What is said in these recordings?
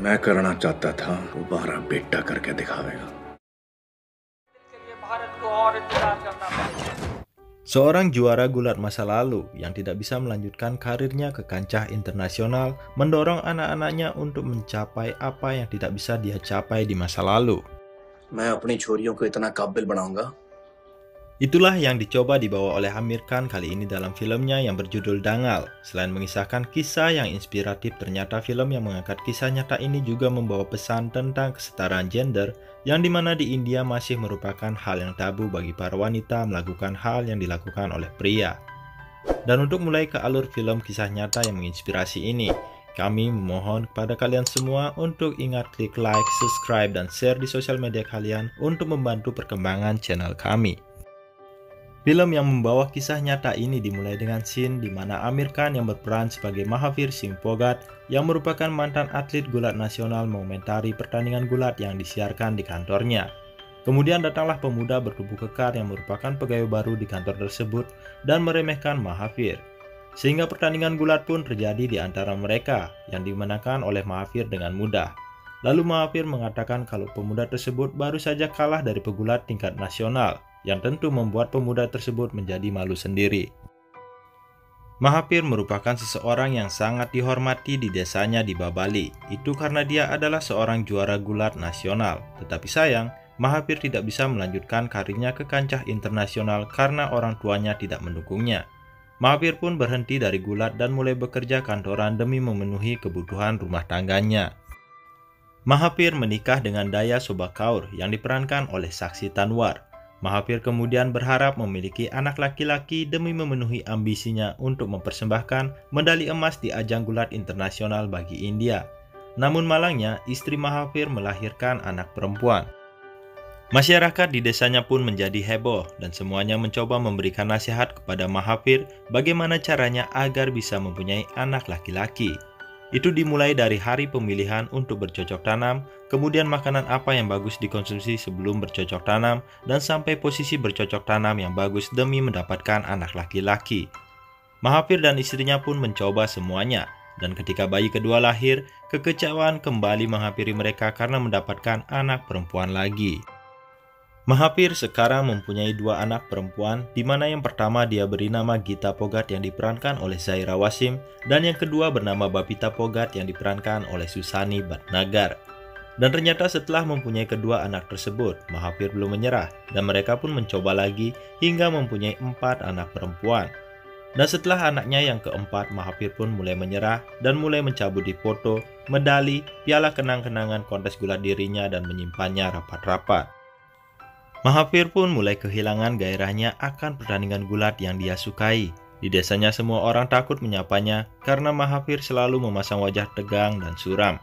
मैं करना चाहता था, तुम्हारा बेटा करके दिखावेगा। Seorang juara gulat masa lalu yang tidak bisa melanjutkan karirnya ke kancah internasional mendorong anak-anaknya untuk mencapai apa yang tidak bisa dia capai di masa lalu. मैं अपनी छोरियों को इतना काबिल बनाऊंगा। Itulah yang dicoba dibawa oleh Aamir Khan kali ini dalam filmnya yang berjudul Dangal. Selain mengisahkan kisah yang inspiratif, ternyata film yang mengangkat kisah nyata ini juga membawa pesan tentang kesetaraan gender, yang dimana di India masih merupakan hal yang tabu bagi para wanita melakukan hal yang dilakukan oleh pria. Dan untuk mulai ke alur film kisah nyata yang menginspirasi ini, kami memohon kepada kalian semua untuk ingat klik like, subscribe, dan share di sosial media kalian untuk membantu perkembangan channel kami. Film yang membawa kisah nyata ini dimulai dengan scene di mana Aamir Khan yang berperan sebagai Mahavir Singh Phogat yang merupakan mantan atlet gulat nasional mengomentari pertandingan gulat yang disiarkan di kantornya. Kemudian datanglah pemuda bertubuh kekar yang merupakan pegawai baru di kantor tersebut dan meremehkan Mahavir. Sehingga pertandingan gulat pun terjadi di antara mereka yang dimenangkan oleh Mahavir dengan mudah. Lalu Mahavir mengatakan kalau pemuda tersebut baru saja kalah dari pegulat tingkat nasional, yang tentu membuat pemuda tersebut menjadi malu sendiri. Mahavir merupakan seseorang yang sangat dihormati di desanya di Babali, itu karena dia adalah seorang juara gulat nasional. Tetapi sayang, Mahavir tidak bisa melanjutkan karirnya ke kancah internasional karena orang tuanya tidak mendukungnya. Mahavir pun berhenti dari gulat dan mulai bekerja kantoran demi memenuhi kebutuhan rumah tangganya. Mahavir menikah dengan Daya Sobakaur yang diperankan oleh Saksi Tanwar. Mahavir kemudian berharap memiliki anak laki-laki demi memenuhi ambisinya untuk mempersembahkan medali emas di ajang gulat internasional bagi India. Namun malangnya, istri Mahavir melahirkan anak perempuan. Masyarakat di desanya pun menjadi heboh dan semuanya mencoba memberikan nasihat kepada Mahavir bagaimana caranya agar bisa mempunyai anak laki-laki. Itu dimulai dari hari pemilihan untuk bercocok tanam, kemudian makanan apa yang bagus dikonsumsi sebelum bercocok tanam, dan sampai posisi bercocok tanam yang bagus demi mendapatkan anak laki-laki. Mahavir dan istrinya pun mencoba semuanya, dan ketika bayi kedua lahir, kekecewaan kembali menghampiri mereka karena mendapatkan anak perempuan lagi. Mahavir sekarang mempunyai dua anak perempuan, di mana yang pertama dia beri nama Gita Phogat yang diperankan oleh Zaira Wasim, dan yang kedua bernama Babita Phogat yang diperankan oleh Susani Bhatnagar. Dan ternyata setelah mempunyai kedua anak tersebut, Mahavir belum menyerah, dan mereka pun mencoba lagi hingga mempunyai 4 anak perempuan. Dan setelah anaknya yang keempat, Mahavir pun mulai menyerah dan mulai mencabut di foto, medali, piala kenang-kenangan kontes gulat dirinya dan menyimpannya rapat-rapat. Mahavir pun mulai kehilangan gairahnya akan pertandingan gulat yang dia sukai. Di desanya semua orang takut menyapanya karena Mahavir selalu memasang wajah tegang dan suram.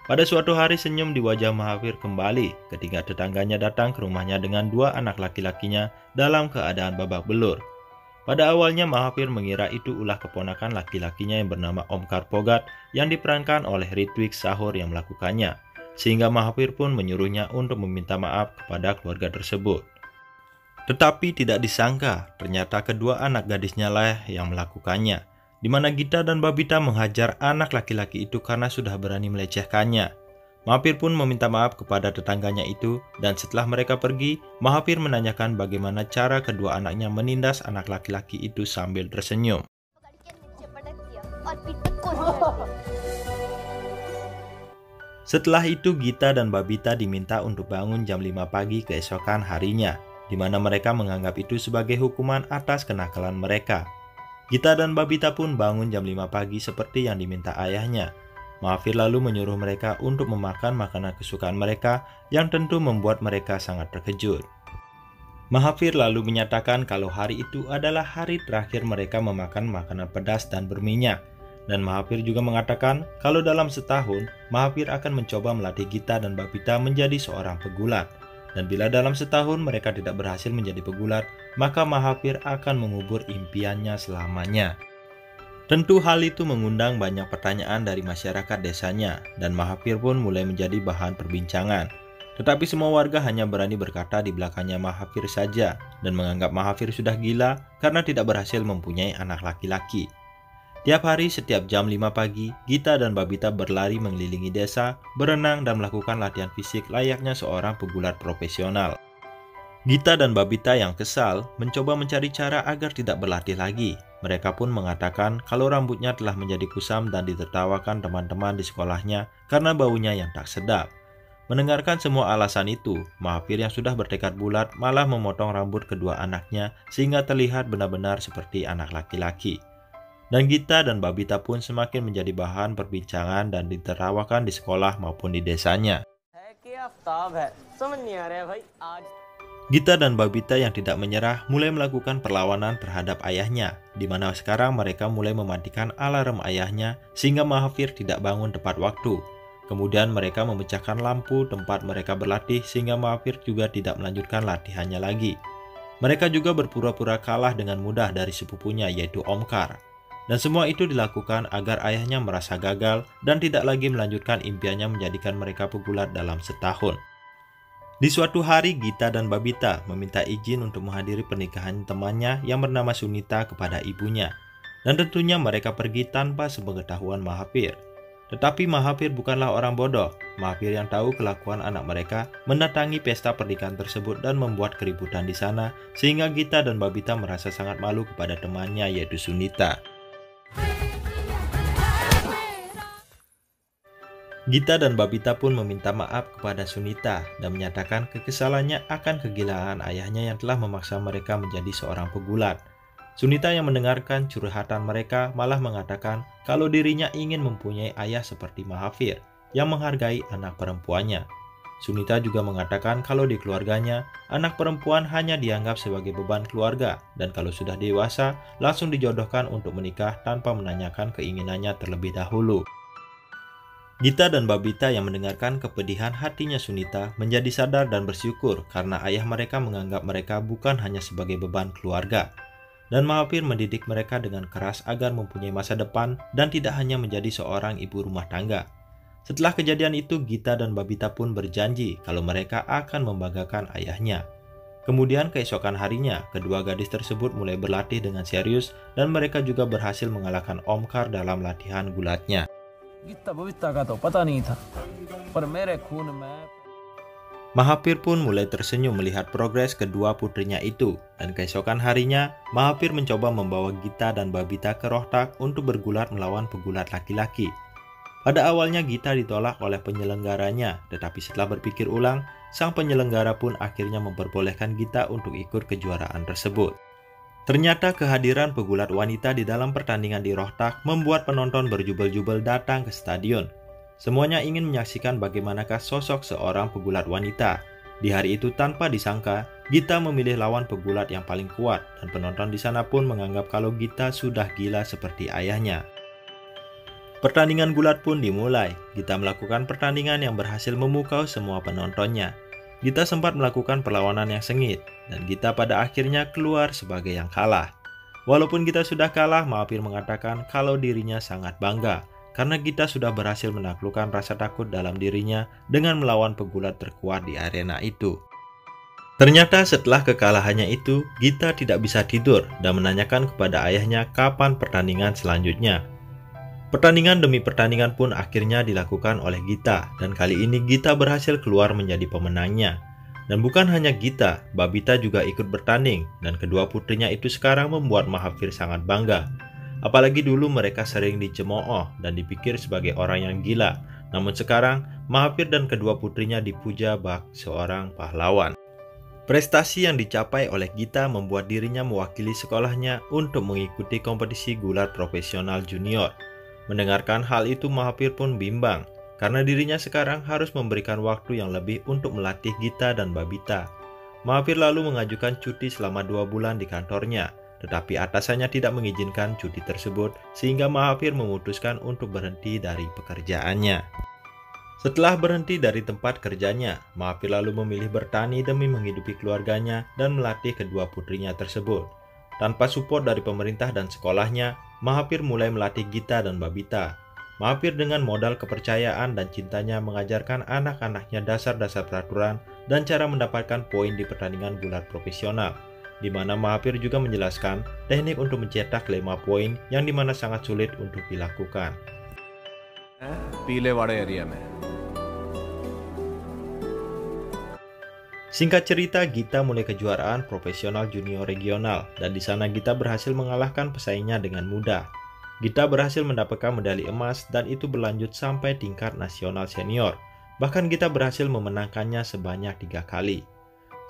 Pada suatu hari senyum di wajah Mahavir kembali ketika tetangganya datang ke rumahnya dengan 2 anak laki-lakinya dalam keadaan babak belur. Pada awalnya Mahavir mengira itu ulah keponakan laki-lakinya yang bernama Omkar Phogat yang diperankan oleh Ritwik Sahur yang melakukannya. Sehingga Mahavir pun menyuruhnya untuk meminta maaf kepada keluarga tersebut. Tetapi tidak disangka, ternyata kedua anak gadisnya lah yang melakukannya, di mana Gita dan Babita menghajar anak laki-laki itu karena sudah berani melecehkannya. Mahavir pun meminta maaf kepada tetangganya itu, dan setelah mereka pergi, Mahavir menanyakan bagaimana cara kedua anaknya menindas anak laki-laki itu sambil tersenyum. Setelah itu Gita dan Babita diminta untuk bangun jam 5 pagi keesokan harinya, di mana mereka menganggap itu sebagai hukuman atas kenakalan mereka. Gita dan Babita pun bangun jam 5 pagi seperti yang diminta ayahnya. Mahavir lalu menyuruh mereka untuk memakan makanan kesukaan mereka yang tentu membuat mereka sangat terkejut. Mahavir lalu menyatakan kalau hari itu adalah hari terakhir mereka memakan makanan pedas dan berminyak. Dan Mahavir juga mengatakan kalau dalam setahun, Mahavir akan mencoba melatih Gita dan Babita menjadi seorang pegulat. Dan bila dalam setahun mereka tidak berhasil menjadi pegulat, maka Mahavir akan mengubur impiannya selamanya. Tentu hal itu mengundang banyak pertanyaan dari masyarakat desanya, dan Mahavir pun mulai menjadi bahan perbincangan. Tetapi semua warga hanya berani berkata di belakangnya Mahavir saja, dan menganggap Mahavir sudah gila karena tidak berhasil mempunyai anak laki-laki. Tiap hari setiap jam 5 pagi, Gita dan Babita berlari mengelilingi desa, berenang dan melakukan latihan fisik layaknya seorang pegulat profesional. Gita dan Babita yang kesal mencoba mencari cara agar tidak berlatih lagi. Mereka pun mengatakan kalau rambutnya telah menjadi kusam dan ditertawakan teman-teman di sekolahnya karena baunya yang tak sedap. Mendengarkan semua alasan itu, Mahathir yang sudah bertekad bulat malah memotong rambut kedua anaknya sehingga terlihat benar-benar seperti anak laki-laki. Dan Gita dan Babita pun semakin menjadi bahan perbincangan dan ditertawakan di sekolah maupun di desanya. Gita dan Babita yang tidak menyerah mulai melakukan perlawanan terhadap ayahnya, di mana sekarang mereka mulai mematikan alarm ayahnya sehingga Mahathir tidak bangun tepat waktu. Kemudian mereka memecahkan lampu tempat mereka berlatih sehingga Mahathir juga tidak melanjutkan latihannya lagi. Mereka juga berpura-pura kalah dengan mudah dari sepupunya yaitu Omkar. Dan semua itu dilakukan agar ayahnya merasa gagal dan tidak lagi melanjutkan impiannya menjadikan mereka pegulat dalam setahun. Di suatu hari, Gita dan Babita meminta izin untuk menghadiri pernikahan temannya yang bernama Sunita kepada ibunya. Dan tentunya mereka pergi tanpa sepengetahuan Mahathir. Tetapi Mahathir bukanlah orang bodoh. Mahathir yang tahu kelakuan anak mereka mendatangi pesta pernikahan tersebut dan membuat keributan di sana, sehingga Gita dan Babita merasa sangat malu kepada temannya yaitu Sunita. Gita dan Babita pun meminta maaf kepada Sunita dan menyatakan kekesalannya akan kegilaan ayahnya yang telah memaksa mereka menjadi seorang pegulat. Sunita yang mendengarkan curhatan mereka malah mengatakan kalau dirinya ingin mempunyai ayah seperti Mahathir yang menghargai anak perempuannya. Sunita juga mengatakan kalau di keluarganya, anak perempuan hanya dianggap sebagai beban keluarga dan kalau sudah dewasa langsung dijodohkan untuk menikah tanpa menanyakan keinginannya terlebih dahulu. Gita dan Babita yang mendengarkan kepedihan hatinya Sunita menjadi sadar dan bersyukur karena ayah mereka menganggap mereka bukan hanya sebagai beban keluarga. Dan Mahathir mendidik mereka dengan keras agar mempunyai masa depan dan tidak hanya menjadi seorang ibu rumah tangga. Setelah kejadian itu, Gita dan Babita pun berjanji kalau mereka akan membanggakan ayahnya. Kemudian keesokan harinya, kedua gadis tersebut mulai berlatih dengan serius dan mereka juga berhasil mengalahkan Omkar dalam latihan gulatnya. Mahathir pun mulai tersenyum melihat progres kedua putrinya itu, dan keesokan harinya Mahathir mencoba membawa Gita dan Babita ke Rohtak untuk bergulat melawan pegulat laki-laki. Pada awalnya Gita ditolak oleh penyelenggaranya, tetapi setelah berpikir ulang, sang penyelenggara pun akhirnya memperbolehkan Gita untuk ikut kejuaraan tersebut. Ternyata kehadiran pegulat wanita di dalam pertandingan di Rohtak membuat penonton berjubel-jubel datang ke stadion. Semuanya ingin menyaksikan bagaimanakah sosok seorang pegulat wanita. Di hari itu tanpa disangka, Gita memilih lawan pegulat yang paling kuat dan penonton di sana pun menganggap kalau Gita sudah gila seperti ayahnya. Pertandingan gulat pun dimulai. Gita melakukan pertandingan yang berhasil memukau semua penontonnya. Gita sempat melakukan perlawanan yang sengit, dan Gita pada akhirnya keluar sebagai yang kalah. Walaupun Gita sudah kalah, Mahathir mengatakan kalau dirinya sangat bangga, karena Gita sudah berhasil menaklukkan rasa takut dalam dirinya dengan melawan pegulat terkuat di arena itu. Ternyata setelah kekalahannya itu, Gita tidak bisa tidur dan menanyakan kepada ayahnya kapan pertandingan selanjutnya. Pertandingan demi pertandingan pun akhirnya dilakukan oleh Gita, dan kali ini Gita berhasil keluar menjadi pemenangnya. Dan bukan hanya Gita, Babita juga ikut bertanding, dan kedua putrinya itu sekarang membuat Mahathir sangat bangga. Apalagi dulu mereka sering dicemooh dan dipikir sebagai orang yang gila, namun sekarang Mahathir dan kedua putrinya dipuja bak seorang pahlawan. Prestasi yang dicapai oleh Gita membuat dirinya mewakili sekolahnya untuk mengikuti kompetisi gulat profesional junior. Mendengarkan hal itu, Mahathir pun bimbang, karena dirinya sekarang harus memberikan waktu yang lebih untuk melatih Gita dan Babita. Mahathir lalu mengajukan cuti selama 2 bulan di kantornya, tetapi atasannya tidak mengizinkan cuti tersebut, sehingga Mahathir memutuskan untuk berhenti dari pekerjaannya. Setelah berhenti dari tempat kerjanya, Mahathir lalu memilih bertani demi menghidupi keluarganya dan melatih kedua putrinya tersebut. Tanpa support dari pemerintah dan sekolahnya, Mahathir mulai melatih Gita dan Babita. Mahathir dengan modal kepercayaan dan cintanya mengajarkan anak-anaknya dasar-dasar peraturan dan cara mendapatkan poin di pertandingan gulat profesional. di mana Mahathir juga menjelaskan teknik untuk mencetak 5 poin yang dimana sangat sulit untuk dilakukan. Singkat cerita, Gita mulai kejuaraan profesional junior regional dan di sana Gita berhasil mengalahkan pesaingnya dengan mudah. Gita berhasil mendapatkan medali emas dan itu berlanjut sampai tingkat nasional senior. Bahkan Gita berhasil memenangkannya sebanyak 3 kali.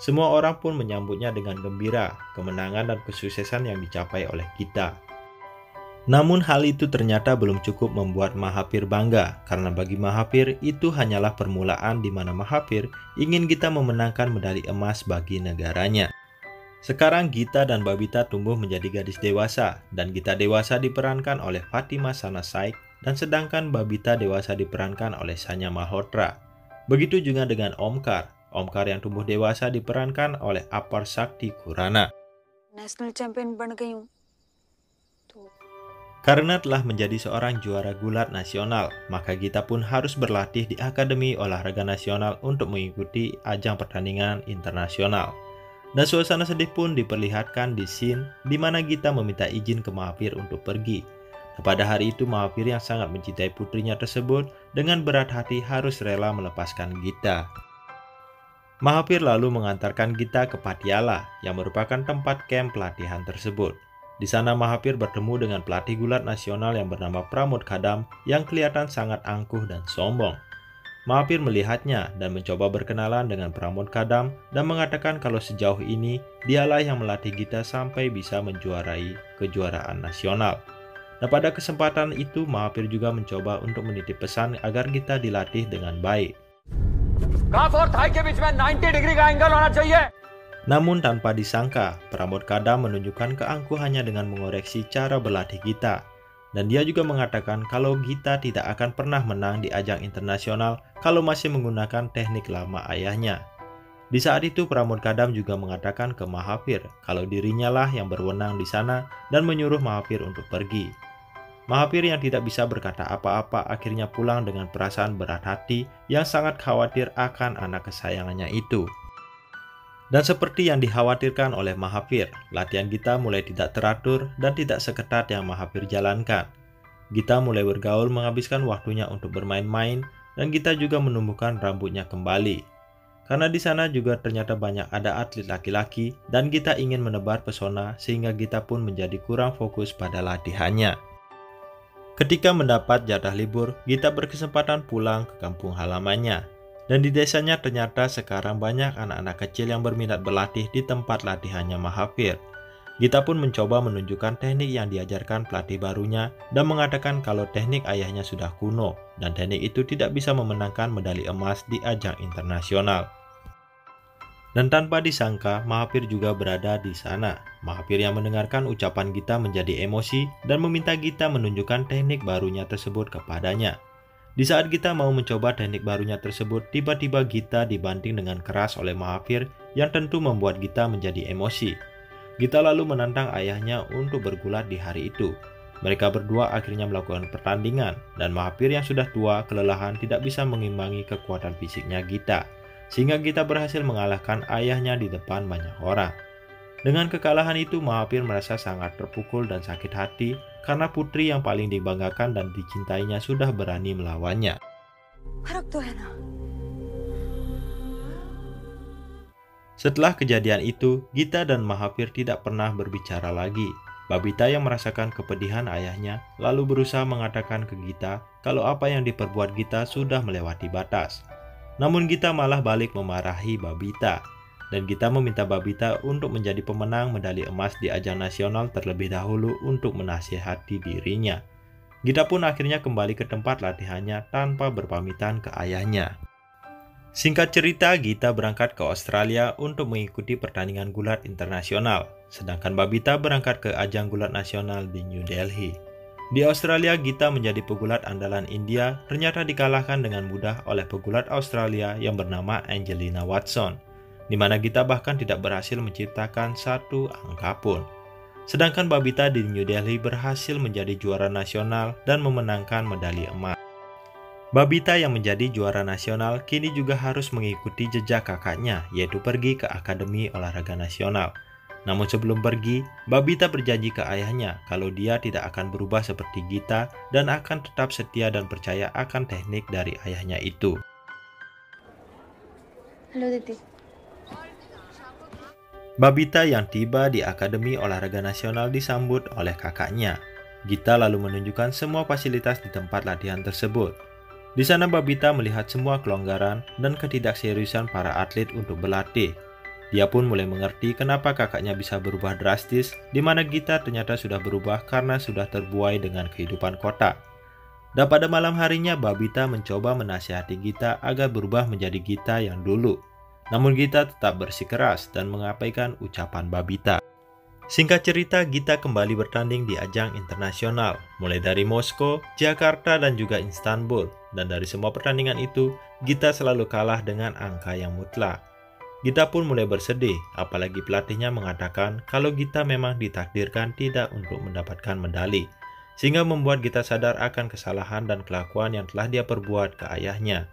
Semua orang pun menyambutnya dengan gembira, kemenangan dan kesuksesan yang dicapai oleh Gita. Namun hal itu ternyata belum cukup membuat Mahathir bangga, karena bagi Mahathir itu hanyalah permulaan di mana Mahathir ingin Gita memenangkan medali emas bagi negaranya. Sekarang Gita dan Babita tumbuh menjadi gadis dewasa, dan Gita dewasa diperankan oleh Fatima Sana Shaikh, dan sedangkan Babita dewasa diperankan oleh Sanya Malhotra. Begitu juga dengan Omkar. Omkar yang tumbuh dewasa diperankan oleh Apar Sakti Khurana. National champion ban gayi hu. Karena telah menjadi seorang juara gulat nasional, maka Gita pun harus berlatih di Akademi Olahraga Nasional untuk mengikuti ajang pertandingan internasional. Dan suasana sedih pun diperlihatkan di scene di mana Gita meminta izin ke Mahathir untuk pergi. Pada hari itu Mahathir yang sangat mencintai putrinya tersebut dengan berat hati harus rela melepaskan Gita. Mahathir lalu mengantarkan Gita ke Patiala yang merupakan tempat camp pelatihan tersebut. Di sana Mahathir bertemu dengan pelatih gulat nasional yang bernama Pramod Kadam yang kelihatan sangat angkuh dan sombong. Mahathir melihatnya dan mencoba berkenalan dengan Pramod Kadam dan mengatakan kalau sejauh ini dialah yang melatih Gita sampai bisa menjuarai kejuaraan nasional. Nah, pada kesempatan itu Mahathir juga mencoba untuk menitip pesan agar Gita dilatih dengan baik. Namun tanpa disangka, Pramod Kadam menunjukkan keangkuhannya dengan mengoreksi cara berlatih Gita. Dan dia juga mengatakan kalau Gita tidak akan pernah menang di ajang internasional kalau masih menggunakan teknik lama ayahnya. Di saat itu Pramod Kadam juga mengatakan ke Mahathir kalau dirinya lah yang berwenang di sana dan menyuruh Mahathir untuk pergi. Mahathir yang tidak bisa berkata apa-apa akhirnya pulang dengan perasaan berat hati yang sangat khawatir akan anak kesayangannya itu. Dan seperti yang dikhawatirkan oleh Mahathir, latihan Gita mulai tidak teratur dan tidak seketat yang Mahathir jalankan. Gita mulai bergaul menghabiskan waktunya untuk bermain-main dan Gita juga menumbuhkan rambutnya kembali. Karena di sana juga ternyata banyak ada atlet laki-laki dan Gita ingin menebar pesona sehingga Gita pun menjadi kurang fokus pada latihannya. Ketika mendapat jatah libur, Gita berkesempatan pulang ke kampung halamannya. Dan di desanya ternyata sekarang banyak anak-anak kecil yang berminat berlatih di tempat latihannya Mahathir. Gita pun mencoba menunjukkan teknik yang diajarkan pelatih barunya dan mengatakan kalau teknik ayahnya sudah kuno dan teknik itu tidak bisa memenangkan medali emas di ajang internasional. Dan tanpa disangka, Mahathir juga berada di sana. Mahathir yang mendengarkan ucapan Gita menjadi emosi dan meminta Gita menunjukkan teknik barunya tersebut kepadanya. Di saat Gita mau mencoba teknik barunya tersebut, tiba-tiba Gita dibanting dengan keras oleh Mahathir yang tentu membuat Gita menjadi emosi. Gita lalu menantang ayahnya untuk bergulat di hari itu. Mereka berdua akhirnya melakukan pertandingan dan Mahathir yang sudah tua kelelahan tidak bisa mengimbangi kekuatan fisiknya Gita. Sehingga Gita berhasil mengalahkan ayahnya di depan banyak orang. Dengan kekalahan itu Mahathir merasa sangat terpukul dan sakit hati karena putri yang paling dibanggakan dan dicintainya sudah berani melawannya. Setelah kejadian itu, Gita dan Mahathir tidak pernah berbicara lagi. Babita yang merasakan kepedihan ayahnya lalu berusaha mengatakan ke Gita kalau apa yang diperbuat Gita sudah melewati batas. Namun Gita malah balik memarahi Babita, dan Gita meminta Babita untuk menjadi pemenang medali emas di ajang nasional terlebih dahulu untuk menasihati dirinya. Gita pun akhirnya kembali ke tempat latihannya tanpa berpamitan ke ayahnya. Singkat cerita, Gita berangkat ke Australia untuk mengikuti pertandingan gulat internasional, sedangkan Babita berangkat ke ajang gulat nasional di New Delhi. Di Australia, Gita menjadi pegulat andalan India ternyata dikalahkan dengan mudah oleh pegulat Australia yang bernama Angelina Watson, di mana Gita bahkan tidak berhasil menciptakan satu angka pun. Sedangkan Babita di New Delhi berhasil menjadi juara nasional dan memenangkan medali emas. Babita yang menjadi juara nasional kini juga harus mengikuti jejak kakaknya, yaitu pergi ke Akademi Olahraga Nasional. Namun sebelum pergi, Babita berjanji ke ayahnya kalau dia tidak akan berubah seperti Gita dan akan tetap setia dan percaya akan teknik dari ayahnya itu. Hello दीदी। Babita yang tiba di Akademi Olahraga Nasional disambut oleh kakaknya. Gita lalu menunjukkan semua fasilitas di tempat latihan tersebut. Di sana Babita melihat semua kelonggaran dan ketidakseriusan para atlet untuk berlatih. Dia pun mulai mengerti kenapa kakaknya bisa berubah drastis, di mana Gita ternyata sudah berubah karena sudah terbuai dengan kehidupan kota. Dan pada malam harinya Babita mencoba menasihati Gita agar berubah menjadi Gita yang dulu. Namun Gita tetap bersikeras dan mengabaikan ucapan Babita. Singkat cerita, Gita kembali bertanding di ajang internasional, mulai dari Moskow, Jakarta, dan juga Istanbul. Dan dari semua pertandingan itu, Gita selalu kalah dengan angka yang mutlak. Gita pun mulai bersedih, apalagi pelatihnya mengatakan kalau Gita memang ditakdirkan tidak untuk mendapatkan medali, sehingga membuat Gita sadar akan kesalahan dan kelakuan yang telah dia perbuat ke ayahnya.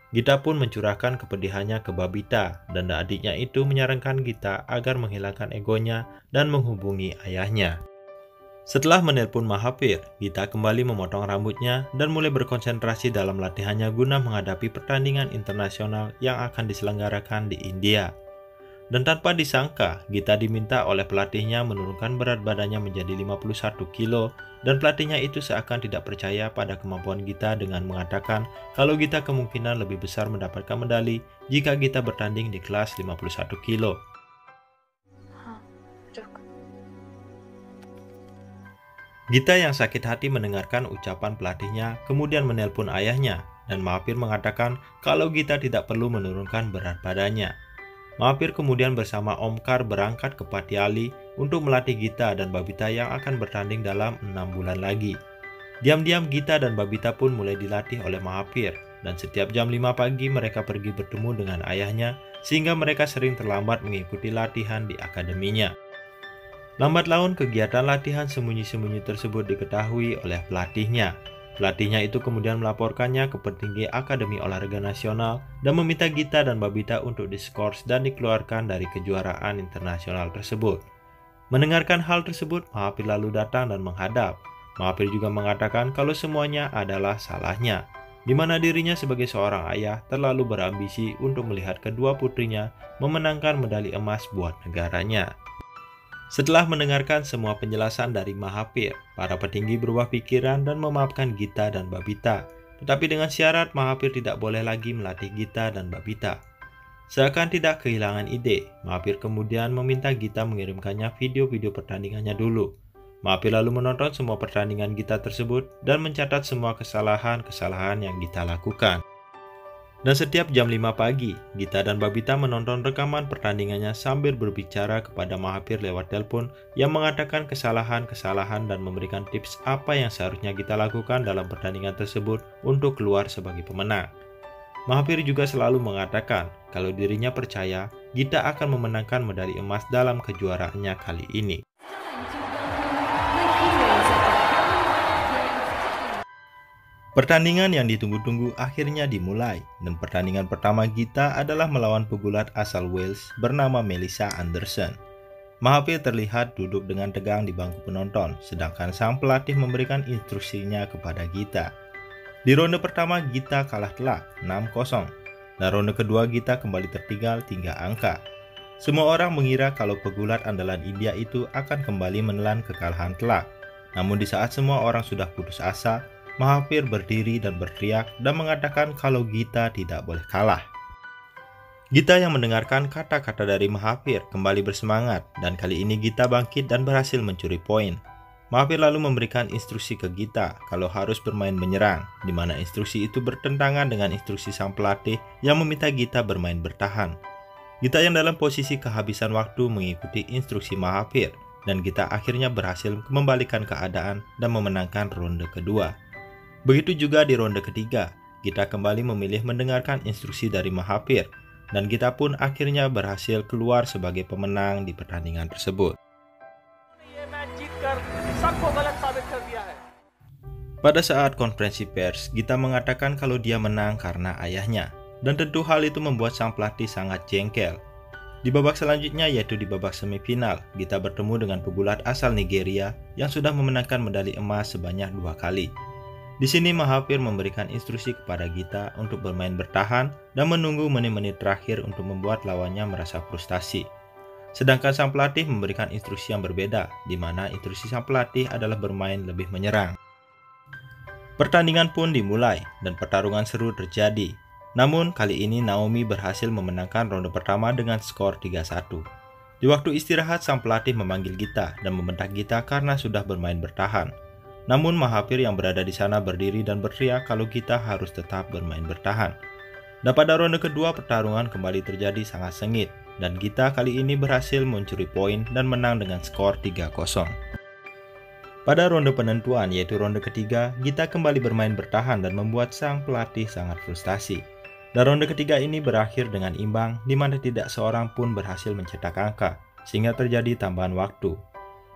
Gita pun mencurahkan kepedihannya ke Babita, dan adiknya itu menyarankan Gita agar menghilangkan egonya dan menghubungi ayahnya. Setelah menelpon Mahathir, Gita kembali memotong rambutnya dan mulai berkonsentrasi dalam latihannya guna menghadapi pertandingan internasional yang akan diselenggarakan di India. Dan tanpa disangka, Gita diminta oleh pelatihnya menurunkan berat badannya menjadi 51 kilo, dan pelatihnya itu seakan tidak percaya pada kemampuan Gita dengan mengatakan kalau Gita kemungkinan lebih besar mendapatkan medali jika Gita bertanding di kelas 51 kilo. Gita yang sakit hati mendengarkan ucapan pelatihnya kemudian menelpon ayahnya, dan Mahathir mengatakan kalau Gita tidak perlu menurunkan berat badannya. Mahathir kemudian bersama Omkar berangkat ke Patiali untuk melatih Gita dan Babita yang akan bertanding dalam 6 bulan lagi. Diam-diam Gita dan Babita pun mulai dilatih oleh Mahathir, dan setiap jam 5 pagi mereka pergi bertemu dengan ayahnya sehingga mereka sering terlambat mengikuti latihan di akademinya. Lambat laun kegiatan latihan sembunyi-sembunyi tersebut diketahui oleh pelatihnya. Pelatihnya itu kemudian melaporkannya ke petinggi Akademi Olahraga Nasional dan meminta Gita dan Babita untuk diskors dan dikeluarkan dari kejuaraan internasional tersebut. Mendengarkan hal tersebut, Mahathir lalu datang dan menghadap. Mahathir juga mengatakan kalau semuanya adalah salahnya, di mana dirinya sebagai seorang ayah terlalu berambisi untuk melihat kedua putrinya memenangkan medali emas buat negaranya. Setelah mendengarkan semua penjelasan dari Mahathir, para petinggi berubah pikiran dan memaafkan Gita dan Babita. Tetapi dengan syarat Mahathir tidak boleh lagi melatih Gita dan Babita. Seakan tidak kehilangan ide, Mahathir kemudian meminta Gita mengirimkannya video-video pertandingannya dulu. Mahathir lalu menonton semua pertandingan Gita tersebut dan mencatat semua kesalahan-kesalahan yang Gita lakukan. Dan setiap jam 5 pagi, Gita dan Babita menonton rekaman pertandingannya sambil berbicara kepada Mahathir lewat telepon yang mengatakan kesalahan-kesalahan dan memberikan tips apa yang seharusnya Gita lakukan dalam pertandingan tersebut untuk keluar sebagai pemenang. Mahathir juga selalu mengatakan kalau dirinya percaya Gita akan memenangkan medali emas dalam kejuaraannya kali ini. Pertandingan yang ditunggu-tunggu akhirnya dimulai, dan pertandingan pertama Gita adalah melawan pegulat asal Wales bernama Melissa Anderson. Mahathir terlihat duduk dengan tegang di bangku penonton, sedangkan sang pelatih memberikan instruksinya kepada Gita. Di ronde pertama Gita kalah telak 6-0, dan ronde kedua Gita kembali tertinggal 3 angka. Semua orang mengira kalau pegulat andalan India itu akan kembali menelan kekalahan telak. Namun di saat semua orang sudah putus asa, Mahathir berdiri dan berteriak dan mengatakan kalau Gita tidak boleh kalah. Gita yang mendengarkan kata-kata dari Mahathir kembali bersemangat, dan kali ini Gita bangkit dan berhasil mencuri poin. Mahathir lalu memberikan instruksi ke Gita kalau harus bermain menyerang, di mana instruksi itu bertentangan dengan instruksi sang pelatih yang meminta Gita bermain bertahan. Gita yang dalam posisi kehabisan waktu mengikuti instruksi Mahathir, dan Gita akhirnya berhasil membalikan keadaan dan memenangkan ronde kedua. Begitu juga di ronde ketiga, Gita kembali memilih mendengarkan instruksi dari Mahathir, dan Gita pun akhirnya berhasil keluar sebagai pemenang di pertandingan tersebut. Pada saat konferensi pers, Gita mengatakan kalau dia menang karena ayahnya, dan tentu hal itu membuat sang pelatih sangat jengkel. Di babak selanjutnya yaitu di babak semifinal, Gita bertemu dengan pegulat asal Nigeria yang sudah memenangkan medali emas sebanyak 2 kali. Di sini Mahathir memberikan instruksi kepada Gita untuk bermain bertahan dan menunggu menit-menit terakhir untuk membuat lawannya merasa frustasi. Sedangkan sang pelatih memberikan instruksi yang berbeda, di mana instruksi sang pelatih adalah bermain lebih menyerang. Pertandingan pun dimulai dan pertarungan seru terjadi. Namun kali ini Naomi berhasil memenangkan ronde pertama dengan skor 3-1. Di waktu istirahat sang pelatih memanggil Gita dan membentak Gita karena sudah bermain bertahan. Namun Mahathir yang berada di sana berdiri dan berteriak kalau Gita harus tetap bermain bertahan. Dan pada ronde kedua pertarungan kembali terjadi sangat sengit dan Gita kali ini berhasil mencuri poin dan menang dengan skor 3-0. Pada ronde penentuan yaitu ronde ketiga, Gita kembali bermain bertahan dan membuat sang pelatih sangat frustasi. Dan ronde ketiga ini berakhir dengan imbang di mana tidak seorang pun berhasil mencetak angka, sehingga terjadi tambahan waktu.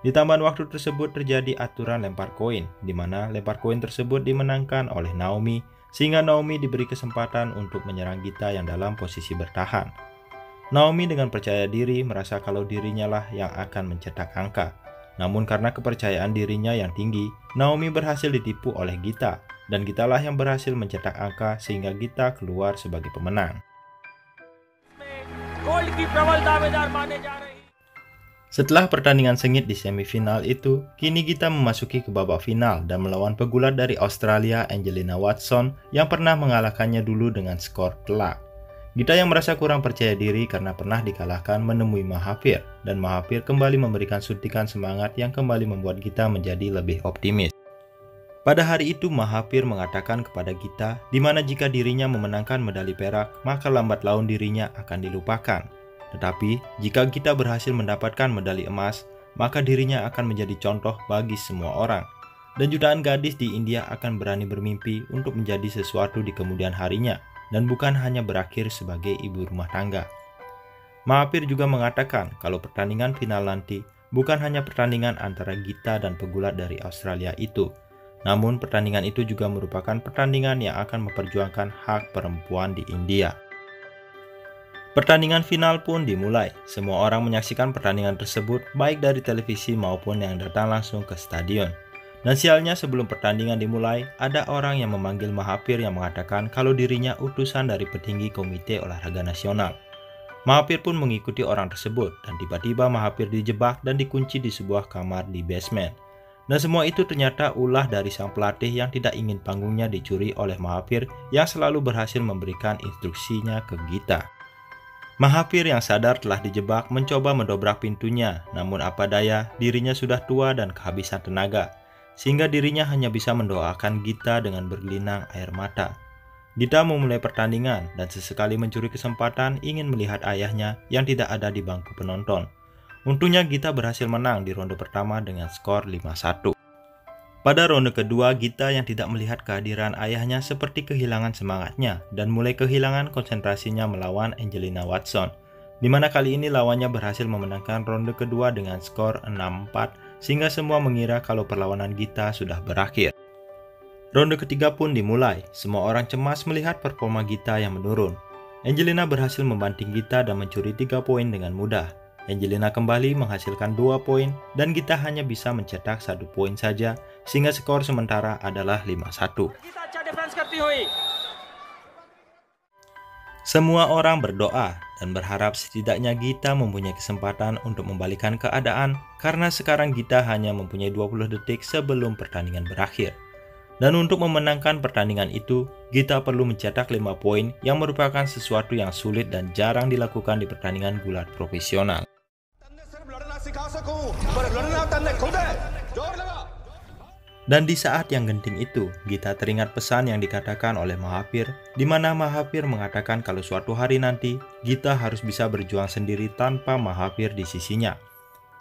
Di tambahan waktu tersebut terjadi aturan lempar koin, di mana lempar koin tersebut dimenangkan oleh Naomi, sehingga Naomi diberi kesempatan untuk menyerang Gita yang dalam posisi bertahan. Naomi dengan percaya diri merasa kalau dirinya lah yang akan mencetak angka. Namun karena kepercayaan dirinya yang tinggi, Naomi berhasil ditipu oleh Gita, dan Gita lah yang berhasil mencetak angka sehingga Gita keluar sebagai pemenang. Setelah pertandingan sengit di semifinal itu, kini Gita memasuki ke babak final dan melawan pegulat dari Australia Angelina Watson yang pernah mengalahkannya dulu dengan skor telak. Gita yang merasa kurang percaya diri karena pernah dikalahkan menemui Mahathir, dan Mahathir kembali memberikan suntikan semangat yang kembali membuat Gita menjadi lebih optimis. Pada hari itu Mahathir mengatakan kepada Gita di mana jika dirinya memenangkan medali perak, maka lambat laun dirinya akan dilupakan. Tetapi jika Gita berhasil mendapatkan medali emas, maka dirinya akan menjadi contoh bagi semua orang. Dan jutaan gadis di India akan berani bermimpi untuk menjadi sesuatu di kemudian harinya, dan bukan hanya berakhir sebagai ibu rumah tangga. Mahathir juga mengatakan kalau pertandingan final nanti bukan hanya pertandingan antara Gita dan pegulat dari Australia itu, namun pertandingan itu juga merupakan pertandingan yang akan memperjuangkan hak perempuan di India. Pertandingan final pun dimulai. Semua orang menyaksikan pertandingan tersebut baik dari televisi maupun yang datang langsung ke stadion. Dan sialnya sebelum pertandingan dimulai, ada orang yang memanggil Mahathir yang mengatakan kalau dirinya utusan dari petinggi Komite Olahraga Nasional. Mahathir pun mengikuti orang tersebut dan tiba-tiba Mahathir dijebak dan dikunci di sebuah kamar di basement. Dan semua itu ternyata ulah dari sang pelatih yang tidak ingin panggungnya dicuri oleh Mahathir yang selalu berhasil memberikan instruksinya ke Gita. Mahathir yang sadar telah dijebak mencoba mendobrak pintunya, namun apa daya dirinya sudah tua dan kehabisan tenaga, sehingga dirinya hanya bisa mendoakan Gita dengan berlinang air mata. Gita memulai pertandingan dan sesekali mencuri kesempatan ingin melihat ayahnya yang tidak ada di bangku penonton. Untungnya Gita berhasil menang di ronde pertama dengan skor 5-1. Pada ronde kedua, Gita yang tidak melihat kehadiran ayahnya seperti kehilangan semangatnya dan mulai kehilangan konsentrasinya melawan Angelina Watson, di mana kali ini lawannya berhasil memenangkan ronde kedua dengan skor 6-4, sehingga semua mengira kalau perlawanan Gita sudah berakhir. Ronde ketiga pun dimulai. Semua orang cemas melihat performa Gita yang menurun. Angelina berhasil membanting Gita dan mencuri 3 poin dengan mudah. Angelina kembali menghasilkan 2 poin dan Gita hanya bisa mencetak 1 poin saja, sehingga skor sementara adalah 5-1. Semua orang berdoa dan berharap setidaknya Gita mempunyai kesempatan untuk membalikan keadaan karena sekarang Gita hanya mempunyai 20 detik sebelum pertandingan berakhir. Dan untuk memenangkan pertandingan itu, Gita perlu mencetak 5 poin yang merupakan sesuatu yang sulit dan jarang dilakukan di pertandingan gulat profesional. Dan di saat yang genting itu, Gita teringat pesan yang dikatakan oleh Mahathir, di mana Mahathir mengatakan kalau suatu hari nanti, Gita harus bisa berjuang sendiri tanpa Mahathir di sisinya.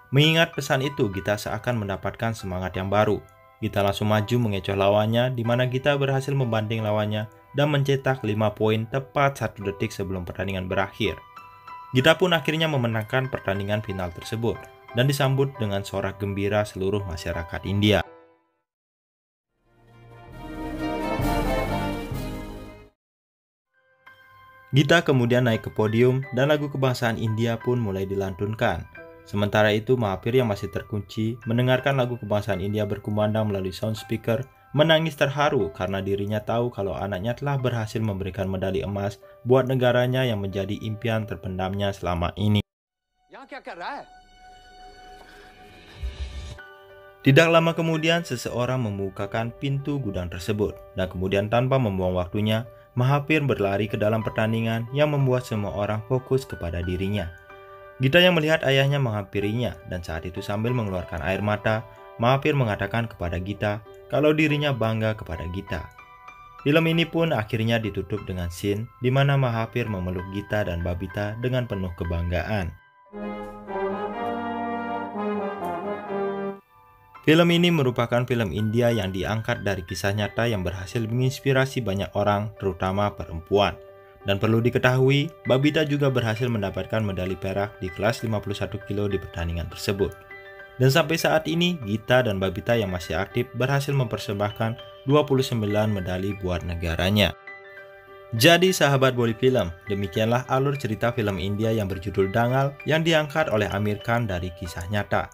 Mengingat pesan itu, Gita seakan mendapatkan semangat yang baru. Gita langsung maju mengecoh lawannya, di mana Gita berhasil membanting lawannya dan mencetak 5 poin tepat 1 detik sebelum pertandingan berakhir. Gita pun akhirnya memenangkan pertandingan final tersebut, dan disambut dengan sorak gembira seluruh masyarakat India. Gita kemudian naik ke podium dan lagu kebangsaan India pun mulai dilantunkan. Sementara itu Mahathir yang masih terkunci mendengarkan lagu kebangsaan India berkumandang melalui sound speaker, menangis terharu karena dirinya tahu kalau anaknya telah berhasil memberikan medali emas buat negaranya yang menjadi impian terpendamnya selama ini. Tidak lama kemudian seseorang membukakan pintu gudang tersebut dan kemudian tanpa membuang waktunya, Mahathir berlari ke dalam pertandingan yang membuat semua orang fokus kepada dirinya. Gita yang melihat ayahnya menghampirinya dan saat itu sambil mengeluarkan air mata, Mahathir mengatakan kepada Gita kalau dirinya bangga kepada Gita. Film ini pun akhirnya ditutup dengan scene di mana Mahathir memeluk Gita dan Babita dengan penuh kebanggaan. Film ini merupakan film India yang diangkat dari kisah nyata yang berhasil menginspirasi banyak orang, terutama perempuan. Dan perlu diketahui, Babita juga berhasil mendapatkan medali perak di kelas 51 kilo di pertandingan tersebut. Dan sampai saat ini, Gita dan Babita yang masih aktif berhasil mempersembahkan 29 medali buat negaranya. Jadi sahabat Bollywood Film, demikianlah alur cerita film India yang berjudul Dangal yang diangkat oleh Aamir Khan dari kisah nyata.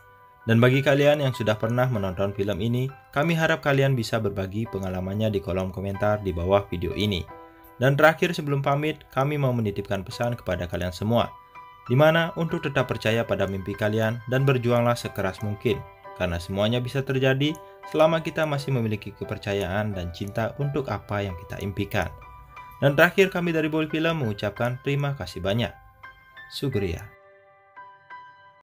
Dan bagi kalian yang sudah pernah menonton film ini, kami harap kalian bisa berbagi pengalamannya di kolom komentar di bawah video ini. Dan terakhir sebelum pamit, kami mau menitipkan pesan kepada kalian semua, di mana untuk tetap percaya pada mimpi kalian dan berjuanglah sekeras mungkin, karena semuanya bisa terjadi selama kita masih memiliki kepercayaan dan cinta untuk apa yang kita impikan. Dan terakhir kami dari Bollywood Film mengucapkan terima kasih banyak. Sugriya.